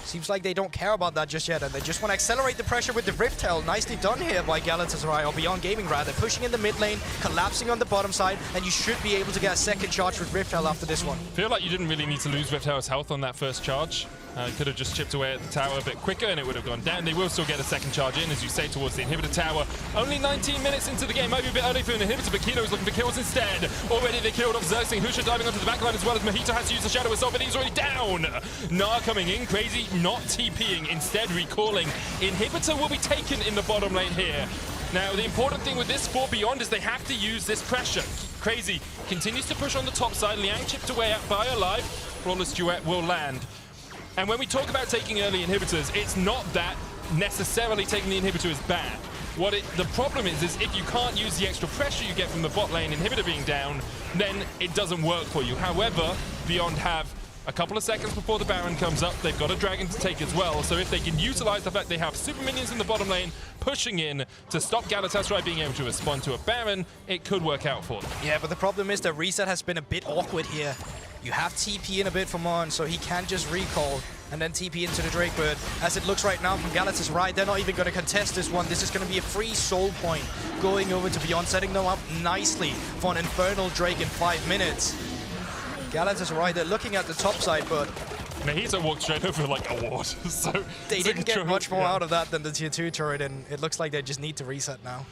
seems like they don't care about that just yet, and they just want to accelerate the pressure with the Rift Hell. Nicely done here by Galatasaray, or Beyond Gaming rather, pushing in the mid lane, collapsing on the bottom side, and you should be able to get a second charge with Rift Hell after this one. I feel like you didn't really need to lose Rift Hell's health on that first charge. Could have just chipped away at the tower a bit quicker and it would have gone down. They will still get a second charge in, as you say, towards the inhibitor tower. Only 19 minutes into the game. Might be a bit early for an inhibitor, but Kino is looking for kills instead. Already they killed off Zergsting. Husha diving onto the backline, as well as Mojito has to use the Shadow Assault, but he's already down. Gnar coming in. Crazy not TPing, instead recalling. Inhibitor will be taken in the bottom lane here. Now, the important thing with this for Beyond is they have to use this pressure. Crazy continues to push on the top side. Liang chipped away at by alive. Flawless Duet will land. And when we talk about taking early inhibitors, it's not that necessarily taking the inhibitor is bad. The problem is if you can't use the extra pressure you get from the bot lane inhibitor being down, then it doesn't work for you. However, Beyond have a couple of seconds before the Baron comes up. They've got a dragon to take as well. So if they can utilize the fact they have super minions in the bottom lane pushing in to stop Galatasaray being able to respond to a Baron, it could work out for them. Yeah, but the problem is the reset has been a bit awkward here. You have TP in a bit from Maoan, so he can just recall and then TP into the Drake. But as it looks right now from Galatasaray, they're not even going to contest this one. This is going to be a free soul point going over to Beyond, setting them up nicely for an Infernal Drake in 5 minutes. Galatasaray, they're looking at the top side, but Mojito walked straight over like a ward. So they didn't get much more out of that than the tier 2 turret, and it looks like they just need to reset now.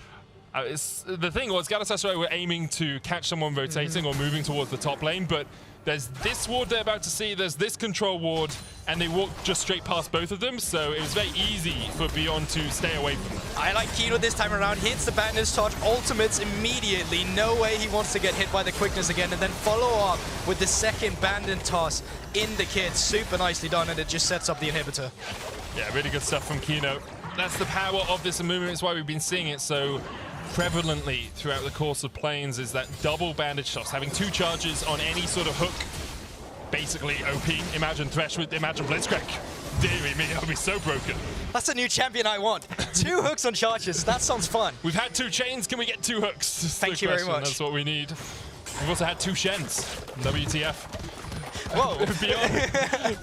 The thing was, Galatasaray were aiming to catch someone rotating or moving towards the top lane, but there's this ward they're about to see, there's this control ward, and they walked just straight past both of them, so it was very easy for Beyond to stay away from them. I like Kino this time around, hits the bandage touch, ultimates immediately, no way he wants to get hit by the quickness again, and then follow up with the second bandage toss in the kit. Super nicely done, and it just sets up the inhibitor. Yeah, really good stuff from Kino. That's the power of this Amumu, it's why we've been seeing it so prevalently throughout the course of Plains, is that double bandage toss, having 2 charges on any sort of hook basically OP. Imagine Thresh with Imagine Blitzcrank. Deary me, I'll be so broken. That's a new champion I want. 2 hooks on charges. That sounds fun. We've had 2 chains. Can we get 2 hooks? Thank you very much. That's what we need. We've also had 2 Shens. WTF. Whoa.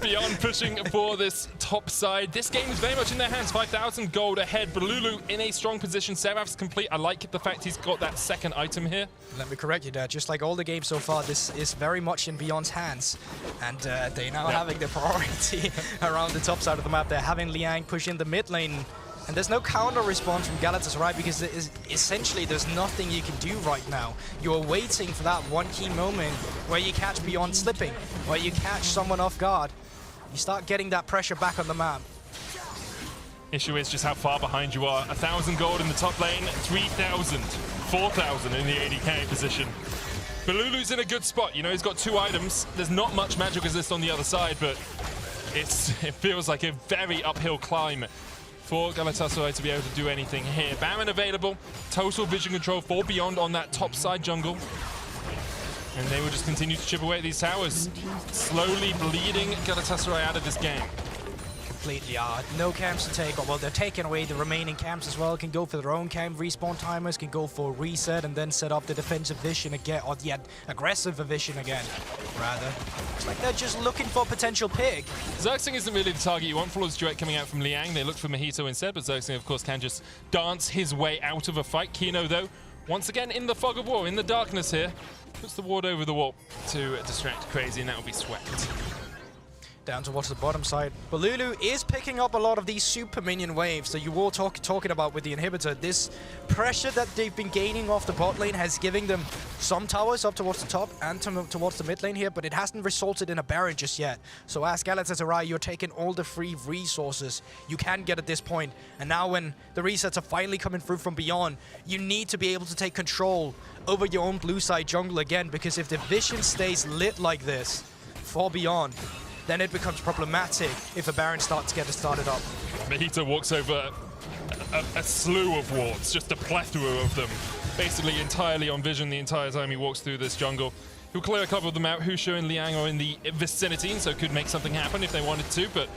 Beyond pushing for this top side. This game is very much in their hands. 5,000 gold ahead. Bolulu in a strong position. Seraph's complete. I like the fact he's got that second item here. Let me correct you there. Just like all the games so far, this is very much in Beyond's hands. And they're now having the priority around the top side of the map. They're having Liang push in the mid lane. And there's no counter response from Galatasaray because essentially there's nothing you can do right now. You're waiting for that one key moment where you catch Beyond slipping, where you catch someone off guard. You start getting that pressure back on the map. Issue is just how far behind you are. 1,000 gold in the top lane, 3,000, 4,000 in the AD position. Bolulu's in a good spot. You know, he's got 2 items. There's not much magic resist on the other side, but it feels like a very uphill climb for Galatasaray to be able to do anything here. Baron available, total vision control for Beyond on that top side jungle. And they will just continue to chip away at these towers, slowly bleeding Galatasaray out of this game. Completely no camps to take. Well, they're taking away the remaining camps as well. Can go for their own camp respawn timers, can go for reset and then set up the defensive vision again, or the aggressive vision again, rather. It's like they're just looking for a potential pick. Zergsting isn't really the target you want. Flawless duet coming out from Liang. They look for Mojito instead, but Zergsting, of course, can just dance his way out of a fight. Kino, though, once again in the fog of war, in the darkness here, puts the ward over the wall to distract Crazy, and that will be swept. Down towards the bottom side. Bolulu is picking up a lot of these super minion waves that you were talking about with the inhibitor. This pressure that they've been gaining off the bot lane has given them some towers up towards the top and towards the mid lane here, but it hasn't resulted in a Baron just yet. So as Galatasaray, you're taking all the free resources you can get at this point. And now when the resets are finally coming through from Beyond, you need to be able to take control over your own blue side jungle again, because if the vision stays lit like this for Beyond, then it becomes problematic if a Baron starts getting started up. Mojito walks over a slew of wards, just a plethora of them, basically entirely on vision the entire time he walks through this jungle. He'll clear a couple of them out. Husha and Liang are in the vicinity, so could make something happen if they wanted to, but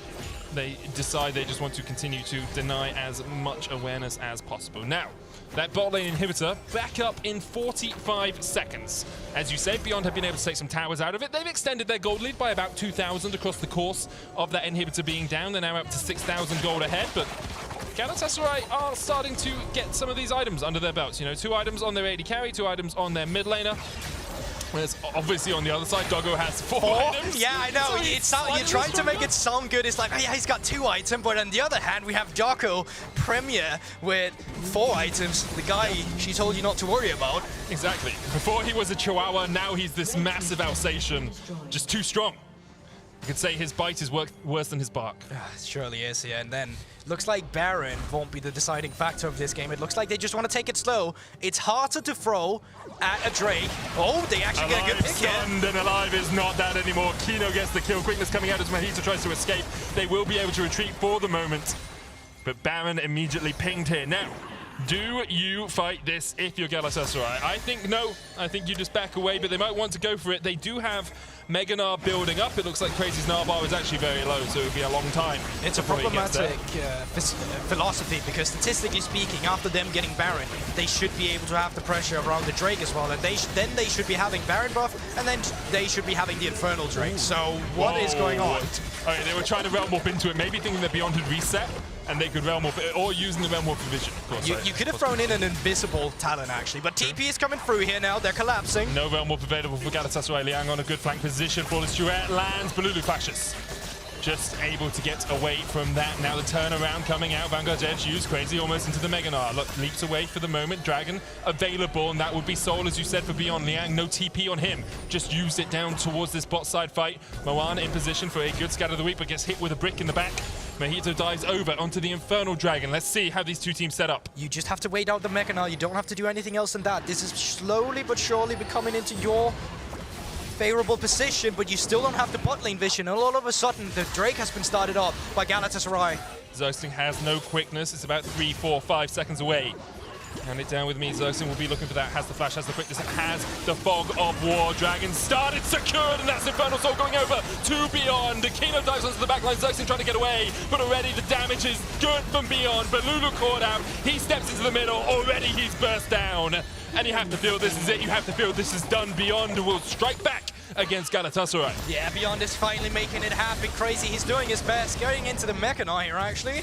they decide they just want to continue to deny as much awareness as possible. Now, that bot lane inhibitor back up in 45 seconds. As you say, Beyond have been able to take some towers out of it. They've extended their gold lead by about 2,000 across the course of that inhibitor being down. They're now up to 6,000 gold ahead, but Galatasaray are starting to get some of these items under their belts. You know, 2 items on their AD carry, 2 items on their mid laner. Whereas obviously on the other side, Doggo has 4 items. Yeah, I know. You're trying to make it sound good. It's like, oh yeah, he's got 2 items, but on the other hand, we have Doggo Premier with 4 items. The guy she told you not to worry about. Exactly. Before he was a Chihuahua, now he's this massive Alsatian, just too strong. You could say his bite is worse than his bark. It surely is, yeah. And then looks like Baron won't be the deciding factor of this game. It looks like they just want to take it slow. It's harder to throw at a Drake. Oh, they actually get a good pick here. Stunned and alive is not that anymore. Kino gets the kill. Quickness coming out as Mojito tries to escape. They will be able to retreat for the moment. But Baron immediately pinged here. Now, do you fight this if you're Galatasaray? I think no. I think you just back away, but they might want to go for it. They do have Mega Gnar building up. It looks like Crazy's Gnar bar is actually very low, so it would be a long time. It's a problematic philosophy because statistically speaking, after them getting Baron, they should be able to have the pressure around the Drake as well, and then they should be having Baron buff, and then they should be having the Infernal Drake. So what is going on? Okay, they were trying to realm warp into it, maybe thinking that Beyond had reset, and they could realm warp, or using the realm warp for vision, of course. You could have thrown in an invisible Talon, actually, but TP is coming through here now. They're collapsing. No realm warp available for Galatasaray. Liang on a good flank position. Flawless duet lands. Bolulu flashes. Just able to get away from that. Now the turnaround coming out. Vanguard's Edge used. Crazy almost into the Mega Gnar. Look, leaps away for the moment. Dragon available, and that would be Soul, as you said, for Beyond. Liang, no TP on him. Just used it down towards this bot side fight. Maoan in position for a good scatter of the week, but gets hit with a brick in the back. Mojito dives over onto the Infernal Dragon. Let's see how these 2 teams set up. You just have to wait out the Mega Gnar. You don't have to do anything else than that. This is slowly but surely becoming into your favorable position, but you still don't have the bot lane vision, and all of a sudden the Drake has been started up by Galatasaray. Zergsting has no quickness. It's about 3, 4, 5 seconds away. Hand it down with me. Zergsting will be looking for that. Has the flash, has the quickness, has the fog of war. Dragon started, secured, and that's Infernal Soul going over to Beyond. Kino dives onto the backline. Zergsting trying to get away, but already the damage is good from Beyond. Bolulu caught out. He steps into the middle. Already he's burst down. And you have to feel this is it. You have to feel this is done. Beyond will strike back against Galatasaray. Yeah, Beyond is finally making it happen. Crazy, he's doing his best. Going into the Mecha Knight here, actually.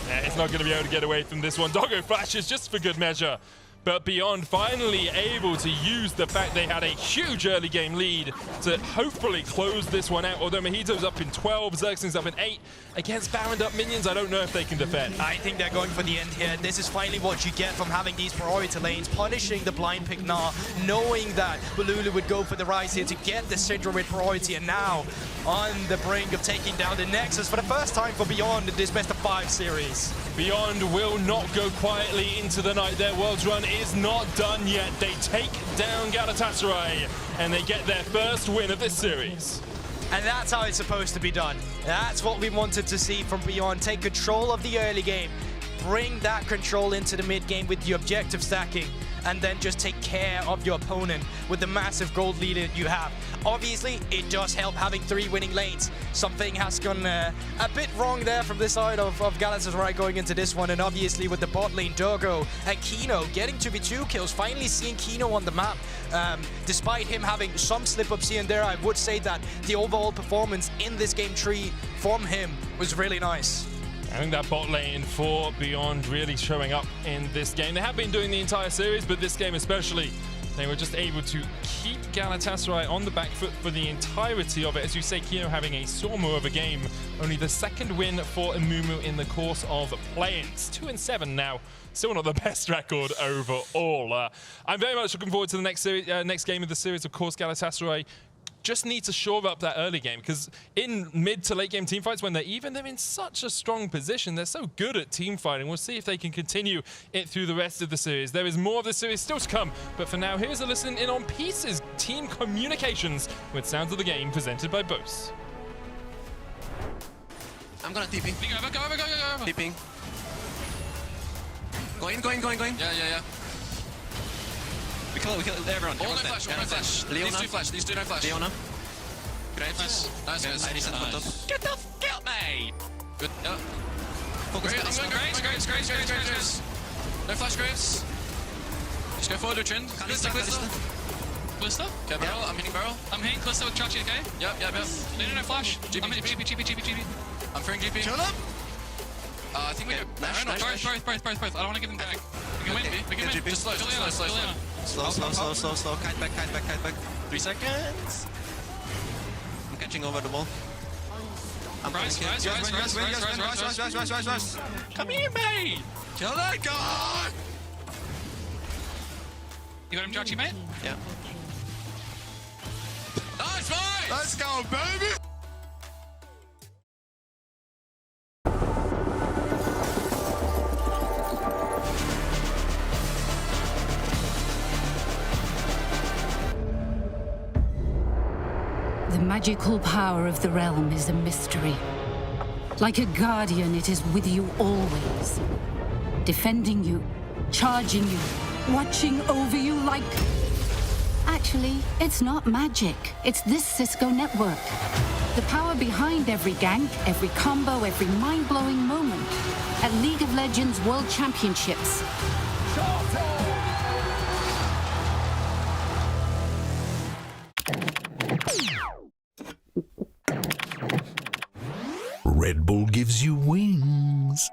Yeah, it's not going to be able to get away from this one. Doggo flashes just for good measure. But Beyond finally able to use the fact they had a huge early game lead to hopefully close this one out. Although Mojito's up in 12, Zergsting's up in 8. Against Baroned up minions, I don't know if they can defend. I think they're going for the end here. This is finally what you get from having these priority lanes, punishing the blind pick Gnar, knowing that Bolulu would go for the Ryze here to get the Syndra with priority, and now on the brink of taking down the Nexus for the first time for Beyond in this best of 5 series. Beyond will not go quietly into the night. Their World's Run is not done yet. They take down Galatasaray and they get their first win of this series. And that's how it's supposed to be done. That's what we wanted to see from Beyond. Take control of the early game, bring that control into the mid game with the objective stacking, and then just take care of your opponent with the massive gold lead that you have. Obviously, it does help having 3 winning lanes. Something has gone a bit wrong there from this side of Galatasaray going into this one, and obviously with the bot lane, Doggo and Kino getting 2v2 kills, finally seeing Kino on the map. Despite him having some slip-ups here and there, I would say that the overall performance in this game tree from him was really nice. I think that bot lane for Beyond really showing up in this game. They have been doing the entire series, but this game especially, they were just able to keep Galatasaray on the back foot for the entirety of it. As you say, Kino having a stormer of a game. Only the 2nd win for Amumu in the course of playing. It's 2-7 now. Still not the best record overall. I'm very much looking forward to the next game of the series. Of course, Galatasaray just need to shore up that early game, because in mid to late game team fights, when they're even, they're in such a strong position. They're so good at team fighting. We'll see if they can continue it through the rest of the series. There is more of the series still to come, but for now, here's a listen in on Pieces Team Communications with Sounds of the Game presented by Bose. I'm gonna TP. Go over. TPing. Going. Yeah. We kill everyone. All no flash. Leona. These two no flash. Leona. Nice. Get me! Good. Yeah. Focus. Graves. No flash, Graves. Just go forward to trend. Calista. Okay, barrel. I'm hitting barrel. I'm hitting Calista with Chachi, okay? Yep. No flash. I'm hitting GP. I'm throwing GP. Kill them! I think we go Baron or Trash. Both. I don't want to give them back. We can win. Just slow. Slow. Kite back. 3 seconds. I'm catching over the ball. Rise. Come here, mate! Kill that guy! You got him, Chachi, mate? Yeah. Nice fight! Let's go, baby! The magical power of the realm is a mystery. Like a guardian, it is with you always. Defending you, charging you, watching over you like... Actually, it's not magic. It's this Cisco network. The power behind every gank, every combo, every mind-blowing moment. At League of Legends World Championships. Red Bull gives you wings.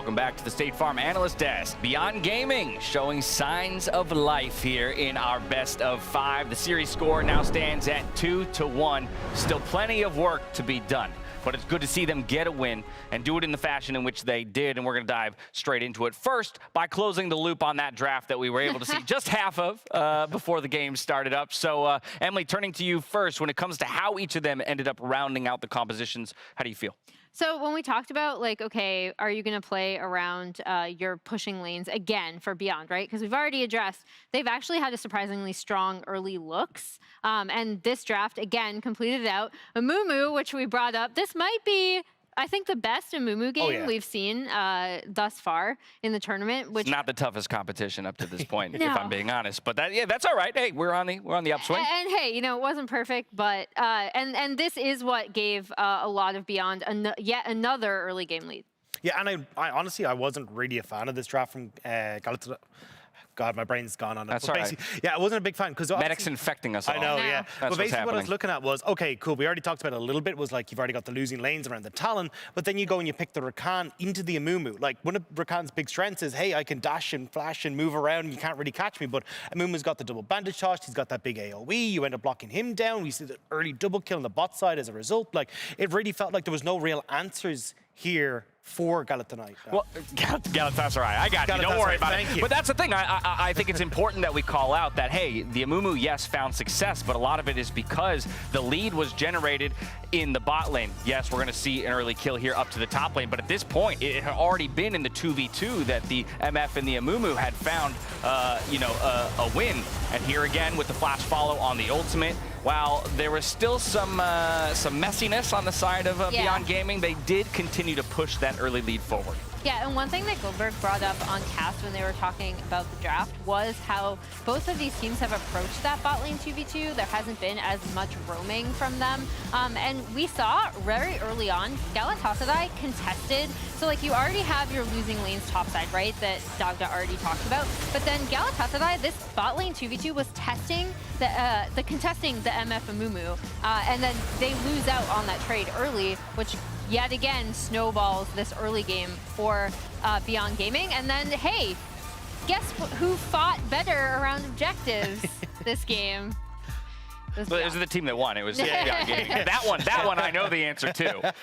Welcome back to the State Farm Analyst Desk. Beyond Gaming showing signs of life here in our best of 5. The series score now stands at 2-1. Still plenty of work to be done, but it's good to see them get a win and do it in the fashion in which they did, and we're going to dive straight into it. First, by closing the loop on that draft that we were able to see just half of before the game started up. So, Emily, turning to you first, when it comes to how each of them ended up rounding out the compositions, how do you feel? So when we talked about, like, okay, are you going to play around your pushing lanes again for Beyond, right? Because we've already addressed, they've actually had a surprisingly strong early looks. And this draft, again, completed out. Amumu, which we brought up, this might be, I think, the best Amumu game we've seen thus far in the tournament. Which it's not the toughest competition up to this point, if I'm being honest. But that's all right. Hey, we're on the upswing. And hey, you know, it wasn't perfect, but and this is what gave a lot of Beyond yet another early game lead. Yeah, and I honestly, I wasn't really a fan of this draft from Galatasaray. God, my brain's gone on it. That's but all right. Yeah, I wasn't a big fan because Medic's infecting us all. I know, yeah. But basically what I was looking at was, okay, cool, we already talked about it a little bit, was like you've already got the losing lanes around the Talon, but then you go and you pick the Rakan into the Amumu. Like, one of Rakan's big strengths is, hey, I can dash and flash and move around and you can't really catch me, but Amumu's got the double bandage toss, he's got that big AoE, you end up blocking him down, we see the early double kill on the bot side as a result. Like, it really felt like there was no real answers here for Galatasaray. Well, Galatasaray, I got you. Don't worry about it. Thank you. But that's the thing. I think it's important that we call out that, hey, the Amumu, yes, found success, but a lot of it is because the lead was generated in the bot lane. Yes, we're going to see an early kill here up to the top lane, but at this point, it had already been in the 2v2 that the MF and the Amumu had found, a win. And here again with the flash follow on the ultimate, while there was still some messiness on the side of Beyond Gaming, they did continue to push that early lead forward. Yeah, and one thing that Goldberg brought up on cast when they were talking about the draft was how both of these teams have approached that bot lane 2v2. There hasn't been as much roaming from them. And we saw very early on, Galatasaray contested. So, like, you already have your losing lanes topside, right, that Doggo already talked about. But then Galatasaray, this bot lane 2v2 was testing the contesting the MF Amumu. And then they lose out on that trade early, which yet again snowballs this early game for Beyond Gaming. And then, hey, guess who fought better around objectives this game? It was the team that won. It was Beyond Gaming. That one I know the answer to.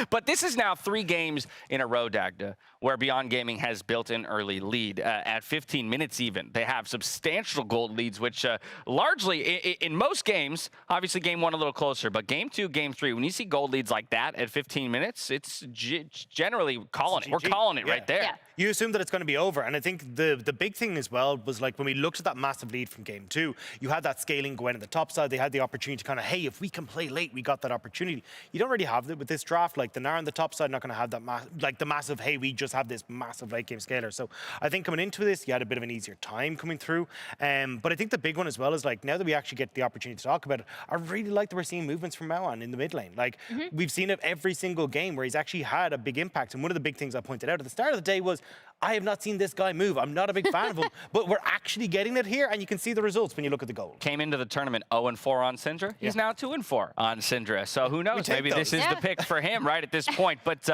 But this is now 3 games in a row, Dagda, where Beyond Gaming has built an early lead. At 15 minutes even, they have substantial gold leads, which largely, in most games, obviously game 1 a little closer, but game 2, game 3, when you see gold leads like that at 15 minutes, it's generally calling it. We're calling it right there. Yeah. You assume that it's going to be over. And I think the big thing as well was, like, when we looked at that massive lead from game 2, you had that scaling going at the top side. They had the opportunity to kind of, hey, if we can play late, we got that opportunity. You don't really have that with this draft. Like, the Gnar on the top side not going to have that, the massive, hey, we just have this massive late game scaler. So I think coming into this, you had a bit of an easier time coming through. But I think the big one as well is, like, now that we actually get the opportunity to talk about it, I really like that we're seeing movements from Maoan in the mid lane. Like, we've seen it every single game where he's actually had a big impact. And one of the big things I pointed out at the start of the day was, I have not seen this guy move. I'm not a big fan of him, but we're actually getting it here, and you can see the results when you look at the goal. Came into the tournament 0-4 on Syndra. He's now 2-4 on Syndra. So who knows? Maybe this is the pick for him right at this point. But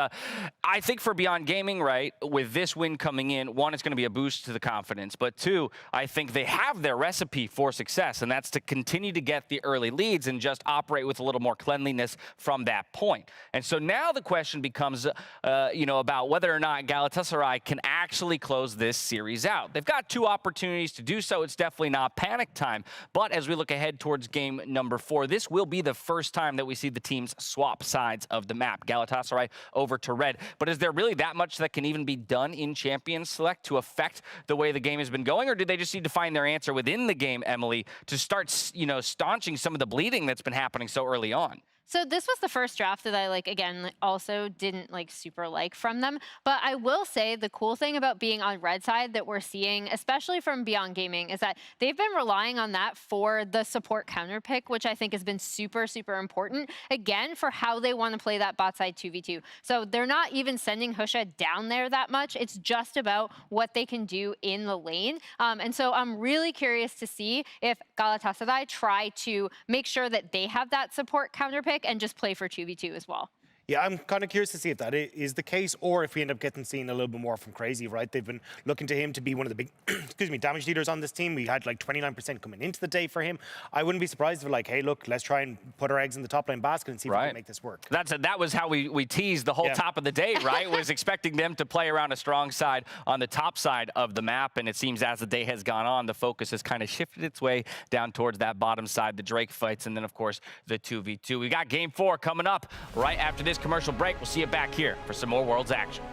I think for Beyond Gaming, right, with this win coming in, 1, it's going to be a boost to the confidence. But 2, I think they have their recipe for success, and that's to continue to get the early leads and just operate with a little more cleanliness from that point. And so now the question becomes, about whether or not Galatasaray can actually close this series out. They've got 2 opportunities to do so. It's definitely not panic time. But as we look ahead towards game number 4, this will be the first time that we see the teams swap sides of the map. Galatasaray over to red. But is there really that much that can even be done in Champions Select to affect the way the game has been going? Or did they just need to find their answer within the game, Emily, to start, staunching some of the bleeding that's been happening so early on? So this was the first draft that I, again, also didn't, super like from them. But I will say the cool thing about being on red side that we're seeing, especially from Beyond Gaming, is that they've been relying on that for the support counter pick, which I think has been super, super important, again, for how they want to play that bot side 2v2. So they're not even sending Husha down there that much. It's just about what they can do in the lane. And so I'm really curious to see if Galatasaray try to make sure that they have that support counter pick and just play for 2v2 as well. Yeah, I'm kind of curious to see if that is the case, or if we end up getting seen a little bit more from Crazy, right? They've been looking to him to be one of the big, excuse me, damage leaders on this team. We had like 29% coming into the day for him. I wouldn't be surprised if like, hey, look, let's try and put our eggs in the top lane basket and see if we can make this work. That was how we teased the whole top of the day, right? Was expecting them to play around a strong side on the top side of the map, and it seems as the day has gone on, the focus has kind of shifted its way down towards that bottom side, the Drake fights, and then of course the 2v2. We got game 4 coming up right after this commercial break. We'll see you back here for some more Worlds action.